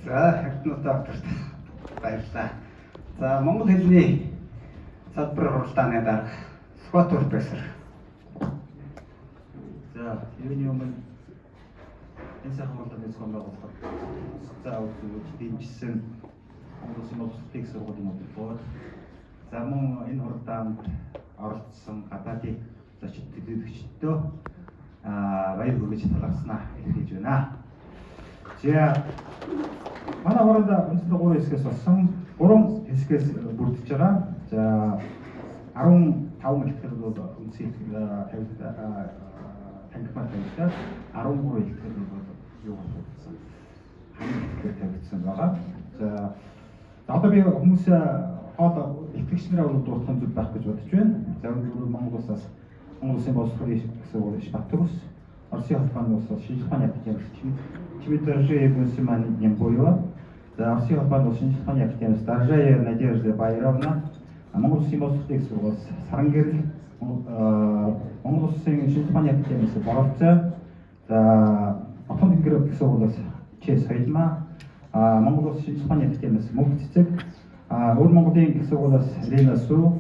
За хятаднуудаа баярлалаа. За монгол хэлний салбар хуралдааны дарга Сүхбаатар профессор. За юуны өмнө энэ сайхан хуралдааны зохион байгуулалт за үзүүлж дэмжсэн Монголын боловсролын сургуулийн бодлого. За мөн энэ хуралдаанд оролцсон гадаадын зочид төлөөлөгчдөө баяр хүргэж талархснаа илэрхийлж байна. За манай хуралдаа өнөөдөр 3 хэсгээс болсон 3 хэсгээс бүрдэж байгаа. За 15 хэлтгэл бол үнсийг танхимаар тавьдаг. 13 хэлтгэл бол юу болсон. Хамгийн хэлтгэл тавьсан байгаа. За одоо би хүмүүс хоол итгэгч нараа бол дуудах зүйл байх гэж бодож байна. За өнөөдөр Монгол улсаас Монгол улсын боловсролын сургуулийн Батүрс Оросын холбооны улсаас шинжилгээний академиэс Дорожая Гусиман Ямбоева, за Оросын холбооны улсын шинжилгээний академиэс Дорожая Надежда Байровна, Монгол улсын боловсролын сургуулиас Сарангэрэл, Монгол улсын шинжилгээний академиэс Боровцой, за Отон тэнгэр сургуулиас Ч Соёлма, Монгол улсын шинжилгээний академиэс Мөвцэцэг, Өвөр Монголын сургуулиас Лена Су,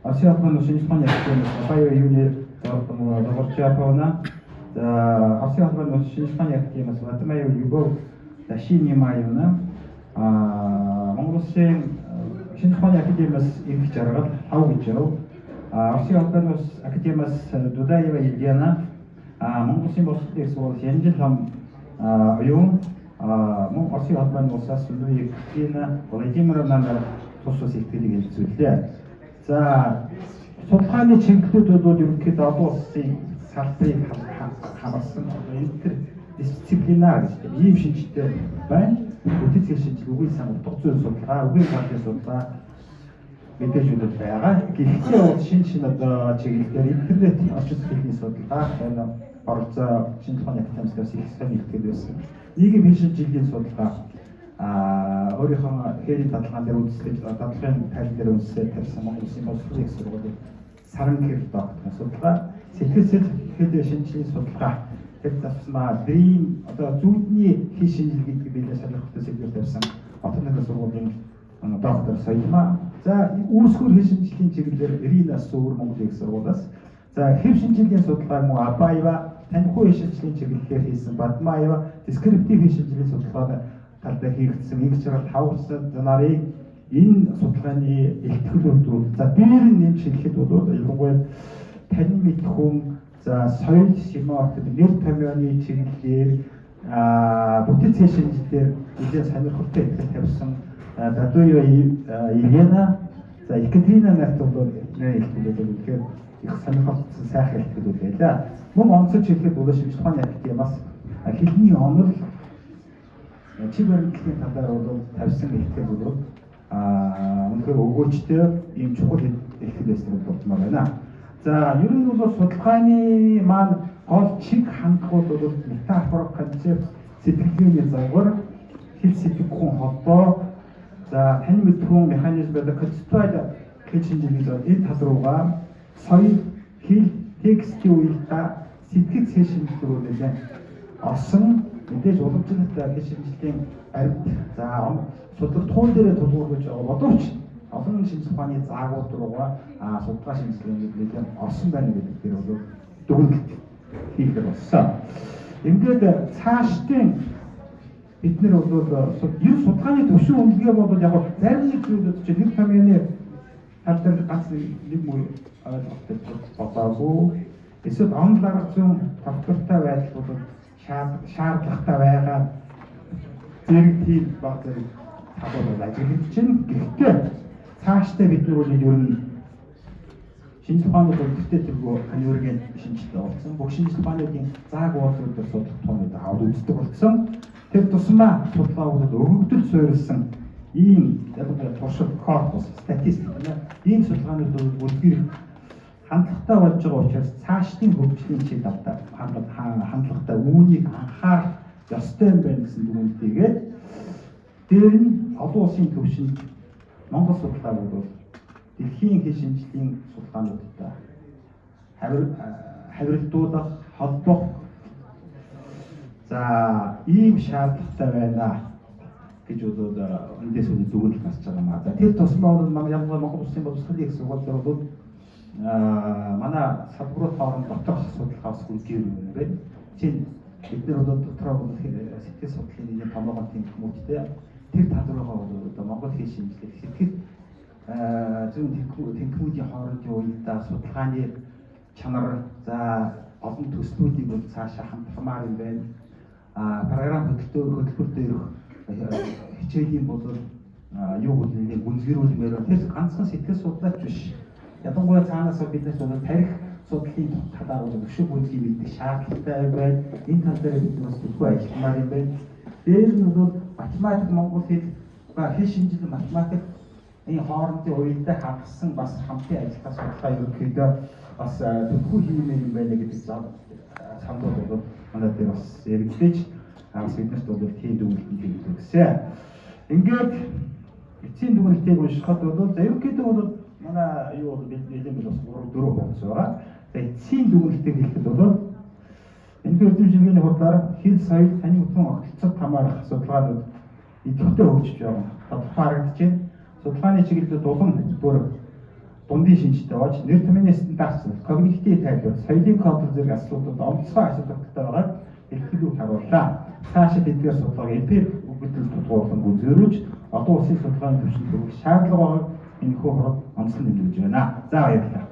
Оросын холбооны улсын шинжилгээний академиэс Баяа Юлия Дорчаповна, Оросын холбооны улсын шинжилгээний академиэс Ватмая Любовь Дашинимаевна, Монгол улсын шинжилгээний академиэс Ирэх Жаргал Хавгижов, Оросын холбооны улсын академиэс Дудаева Елена, Монгол улсын боловсролын сургуулиас Янжил хам оюун, мөн Оросын холбооны улсаас Екатерина Владимировна тус сэтгэлийг хэлцүүллээ. За судалгааны чиглэлүүд бол ерөнхийдөө олон улсын салбарыг хамарсан интердисциплинар гэдэг ийм шинжтэй байна. Бүтээцийн шинжлэх үгийн сан утга зүйн судалгаа, үгийн хаалгын судалгаа мэдээлжүүлэлт байгаа. Гэхдээ бол шинэ одоо чиглэлээр интернет орчин техникийн судалгаа, энэ оролцоо шинжилгээний академиас их сайн хэлтгэл байсан. Нийгмийн шинжилгээний судалгаа өөрийнхөө хээрийн дадлгаан дээр үндэслэж дадлагын тайлбар дээр үндэслэж тавьсан Монгол улсын боловсролын сургуулийн Сарангэр докторийн судалгаа, сэтгэл хөдлөлийн шинжилгээний судалгаа тэр тасмаа дрим одоо зүүдний хий шинжилгээ гэдэг биелээ сонирхолтой сэдвээр тавьсан Отон тэнгэр сургуулийн доктор Соёлма, за үүсгэр хий шинжилгээний чиглэлээр Ирина Суур Монголын их сургуулиас, за хэв шинжилгээний судалгаа мөн Абаева танихгүй хий шинжилгээний чиглэлээр хийсэн Бадмаева дескриптив хий шинжилгээний судалгаа талдаа хийгдсэн Ирэх Жаргал Хавгичсан нарыг энэ судалгааны илтгэлүүд за дээр нь нэмж хэлэхэд бол ялангуяа танин мэд хүн за соёл симот нэр томьёоны чиглэлээр бүтээцийн шинжилгээр нэлээд сонирхолтой ихтэй тавьсан Дадуева Елена, за Екатерина нарт бол илтгэлүүд үнэхээр их сонирхолтой сайхан илтгэлүүд байлаа. Мөн онцолж хэлэхэд бол шинжилгээний академиас хэлний онол чиг баримтлалын талаар бол тавьсан илтгэл бол үнэхээр өгөөжтэй ийм чухал илтгэл байсан болмоор байна. За ер нь бол судалгааны маань гол чиг хандлагууд бол метафор, концепт, сэтгэлгээний загвар, хэл сэтгэхүйн холбоо, за тань мэдхүйн механизм болон концептуал хэл шинжилгээ энэ тал руугаа соёл, хэл, текстийн уялдаа, сэтгэл зүй шинжилгээ нэлээд орсон. Мэдээж уламжлалт хэл шинжилгээний баримт за судалгын дээрээ тулгуурлаж байгаа боловч олон шинжилгээ ухааны заагууд руугаа судалгаа шинжилгээний нэлээд орсон байна гэдэг дээр бол дүгнэлт хийхээр болсон. Ингээд цаашдын бид нар бол ер судалгааны төвшин үнэлгээ бол яг зарим нэг зүйлүүд чинь нэг томьёоны тал дээр ганц нэг мөр ойлголттой бодоогүй. Эсвэл онл арга зүйн тогтвортой байдал бол шаардлагатай байгаа зэрэг тийм баг зэрэг тавууд ажиглаж чинь. Гэхдээ цаашдаа бид нар ер нь шинжилгээ ухаанууд өвдөлттэй тэргүү каньоргийн шинжилгээ болсон. Бүх шинжилгээ ухаануудын зааг уулзалтаар судалгаанууд аваад үздэг болсон. Тэр тусмаа судалгаануудад өгөгдөл суурилсан ийм ялангуяа туршилт корпус, статистик ийм судалгаанууд бол үлгэр хандлагатай болж байгаа учраас цаашдын хөгжлийн чиг тавтаа хандлагатай үүнийг анхаарах ёстой юм байна гэсэн дүгнэлтийгээд дээр нь олон улсын төвшөнд Монгол судалгаа бол дэлхийн хэл шинжилгээний судалгаануудтай хавирдуулах, холбох за ийм шаардлагатай байна. гэж бодоод эндээс үл зүгэл гарч байгаа маа. За тэр тусмаа бол манай яг Монгол Улсын боловсролын их сургууль бол манай салбарууд хооронд доторх судалгаа ус гэр юм байна. Чинь бид нар бол дотроо сэтгэл судлалын нэг томоохон тийм хүмүүсттэй тэр тал руугаа бол одоо Монгол хэл шинжилгээ сэтгэл зөв тэнхмүүдийн хоорондын уялдаа судалгааны чанар за олон төслүүдийг бол цаашаа хамтмаар юм байна. Програм хөтөлбөр дээрх хичээлийн бол юу гэдэг гүнзгийрүүлмээр тэр ганцхан сэтгэл судлаач биш. Ядангуяа цаанаас биднээс бол тарих судлалын талаар бол өшөө гүнзгий мэддэг шаардлагатай байна. Энэ тал дээр бид бас зөвхөн ажилламаар юм байна. Дээр нь бол математик монгол хэл ба хэл шинжилгээ математик энэ хоорондын уялдаа хагасан бас хамтын ажиллагаа судалгаа ерөнхийдөө бас төлхөө хиймээр юм байна гэдэг санал бол манай дээр бас яригдэж бас биднэрт бол тийм дүгнэлтийг хийгдсэн. Ингээд эцсийн дүгнэлтийг уншихад бол за ерөнхийдөө бол манай юу бол нэлээд бас 3-4 хуудас байгаа. За эцсийн дүгнэлтийг хэлэхэд бол энэ үрдэмжлэгийн хурлаар хэл соёл таны бүхэн огтлцод хамаарах судалгаанууд идэвхтэй хөгжиж байгаа. Тодорхойлогдож байна. Судалгааны чиглэлд улам бүр дундын шинжтэй болж нэр томьёоны стандарт, когнитив тайлбар, соёлын код зэрэг асуудлууд онцгой асуудалтай байгааг илэрхийлүүлж харууллаа. Цаашид эдгээр судалгааг эмпирик үгдэл тулгуурлан гүйцэтгэж олон улсын судалгааны түвшинд хүргэх шаардлага байгааг энэ хурал онцлог нэмж байна. За баярлалаа.